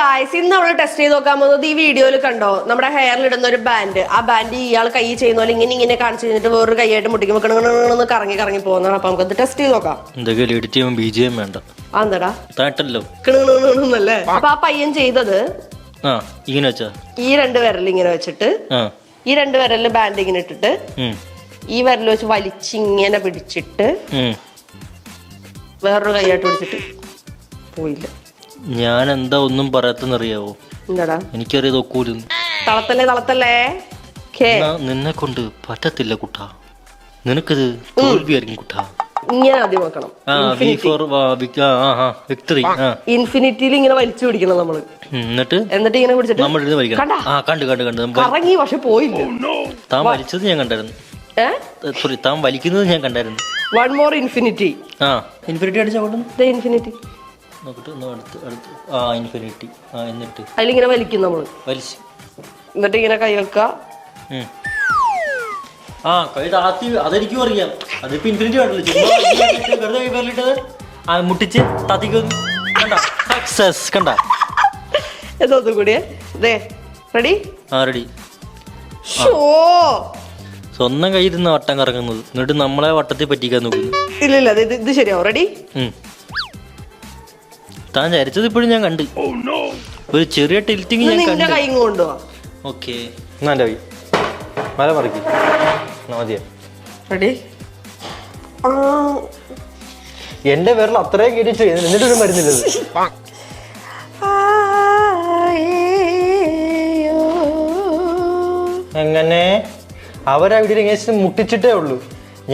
Guys, ഇന്ന് നമ്മൾ test ചെയ്ത് നോക്കാൻ പോകുന്നത് ഈ വീഡിയോയിൽ കണ്ടോ, നമ്മുടെ ഹെയറിൽ ഇടുന്ന ഒരു ബാൻഡ്. ആ ബാൻഡ് ഇയാൾ കൈ ചെയ്യുന്ന പോലെ ഇങ്ങനെ കാണിച്ചു കഴിഞ്ഞിട്ട് വേറൊരു കൈയായിട്ട് മുട്ടിക്കുമ്പോൾ കറങ്ങി പോകുന്നതാണ്. അപ്പൊ നമുക്ക് ടെസ്റ്റ് ചെയ്ത് നോക്കാം. വേണ്ട അതെന്താടാ കിണുന്നല്ലേ? അപ്പൊ ആ പയ്യൻ ചെയ്തത് ഈ രണ്ട് വിരൽ ഇങ്ങനെ വെച്ചിട്ട് ഈ രണ്ട് വിരലില് ബാൻഡ് ഇങ്ങനെ ഇട്ടിട്ട് ഈ വിരൽ വെച്ച് വലിച്ചിങ്ങനെ പിടിച്ചിട്ട് വേറൊരു കൈയായിട്ട് പിടിച്ചിട്ട് പോയില്ല. ഞാൻ എന്താ ഒന്നും പറയാത്തറിയാവോ? എന്താടാ എനിക്കറിയാം. തളത്തല്ലേ നിന്നെ കൊണ്ട് പറ്റത്തില്ല കുട്ടാ, നിനക്കത് തോൽവിയായിരിക്കും കുട്ടാ. ഇങ്ങനെ ആദ്യം വെക്കണം. ഇൻഫിനിറ്റിയിൽ ഇങ്ങനെ വലിച്ചു പിടിക്കണം നമ്മള്. എന്നിട്ട് ഇങ്ങനെ പിടിച്ചിട്ട് കറങ്ങി, പക്ഷെ പോയില്ല. താൻ വലിച്ചത് ഞാൻ കണ്ടായിരുന്നു. സോറി, താൻ വലിക്കുന്നത് ഞാൻ കണ്ടായിരുന്നു. One more infinity. ഇൻഫിനിറ്റി അടിച്ചാ ഇൻഫിനിറ്റി ഇൻഫിനിറ്റി. എന്നിട്ട് അതിലിങ്ങനെ വലിക്കും നമ്മള്. വലിച്ചു എന്നിട്ട് ഇങ്ങനെ കൈ വെക്ക. കൈ താത്തി. അതെനിക്കും അറിയാം. അതിപ്പോ ഇൻഫിനിറ്റി മുട്ടിച്ച് താത്തിക്കൊന്നു സക്സസ് കണ്ട. എന്തോന്നും കൂടിയേ. റെഡി? റെഡി. സ്വന്തം കയ്യിൽ നിന്ന് വട്ടം കറങ്ങുന്നത്, എന്നിട്ട് നമ്മളെ വട്ടത്തിൽ പറ്റിക്കാൻ നോക്കുന്നു. ഇല്ല, ഇത് ശരിയാവും. റെഡി? താൻ ചരിച്ചത് ഇപ്പോഴും ഞാൻ കണ്ട്. ഒരു ചെറിയ ടിൽറ്റിങ് ഞാൻ കണ്ടു. കൈ കൊണ്ടുപോവാ. ഓക്കെ, എന്നാ കൈ മല മറിക്ക്. മതിയാ. റെഡി? എന്റെ വിരൽ അത്രയും കേട്ടിട്ട് എന്നിട്ടൊരു മരുന്നില്ലത്. എങ്ങനെ അവരാ വീട്ടിൽ ഇങ്ങനെ മുട്ടിച്ചിട്ടേ ഉള്ളൂ.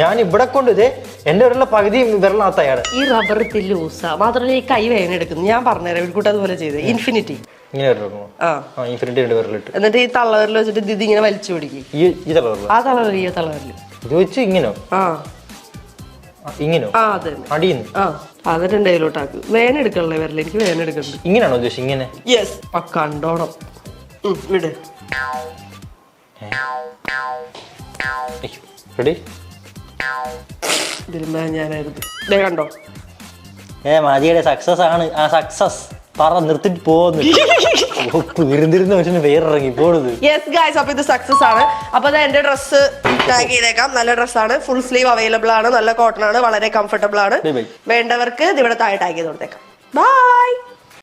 ഞാൻ ഇവിടെ കൊണ്ട് ഇതേ എന്റെ വിരലിലെ പകുതി വിരലിനകത്ത് അയാള്. ഈ റബ്ബർ ലൂസ മാത്രമല്ല ഈ കൈ വേദന എടുക്കുന്നു. ഞാൻ പറഞ്ഞുതരാം. വീട്ടിൽ അതുപോലെ ചെയ്ത് ഇൻഫിനിറ്റി ഇങ്ങനെ ഇൻഫിനിറ്റി രണ്ട് വിരലിട്ട് എന്നിട്ട് ഈ തള്ളവരിൽ വെച്ചിട്ട് ഇത് ഇങ്ങനെ വലിച്ചു പിടിക്കും. ഈ തള്ളവരിൽ ആ തള്ളവരിൽ ഇത് വെച്ച് ഇങ്ങനോ ഇങ്ങനോ അടിയുന്നു. അതിന്റെ കയ്യിലോട്ടാക്ക്. വേന എടുക്കണല്ലേ വിരൽ? എനിക്ക് വേന എടുക്കുന്നുണ്ട്. ഇങ്ങനെയാണോ ഉദ്ദേശം? ഇങ്ങനെ? യെസ്. കണ്ടോണം. വിട്. റെഡി? ഞാനായിരുന്നു. കണ്ടോ? മതിയുടെ സക്സസ് ആണ്. ആ സക്സസ് പറ നിർത്തിട്ട് പോകുന്നു. വേറെ ഇറങ്ങി പോണത്. യെസ് ഗൈസ്, അപ്പൊ ഇത് സക്സസ് ആണ്. അപ്പൊ എന്റെ ഡ്രസ്സ് ടാഗ് ചെയ്തേക്കാം. നല്ല ഡ്രസ്സാണ്. ഫുൾ സ്ലീവ് അവൈലബിൾ ആണ്. നല്ല കോട്ടൺ ആണ്. വളരെ കംഫർട്ടബിൾ ആണ്. വേണ്ടവർക്ക് ഇവിടെ താഴെ ടാഗ് ചെയ്ത് കൊടുത്തേക്കാം. ബൈ.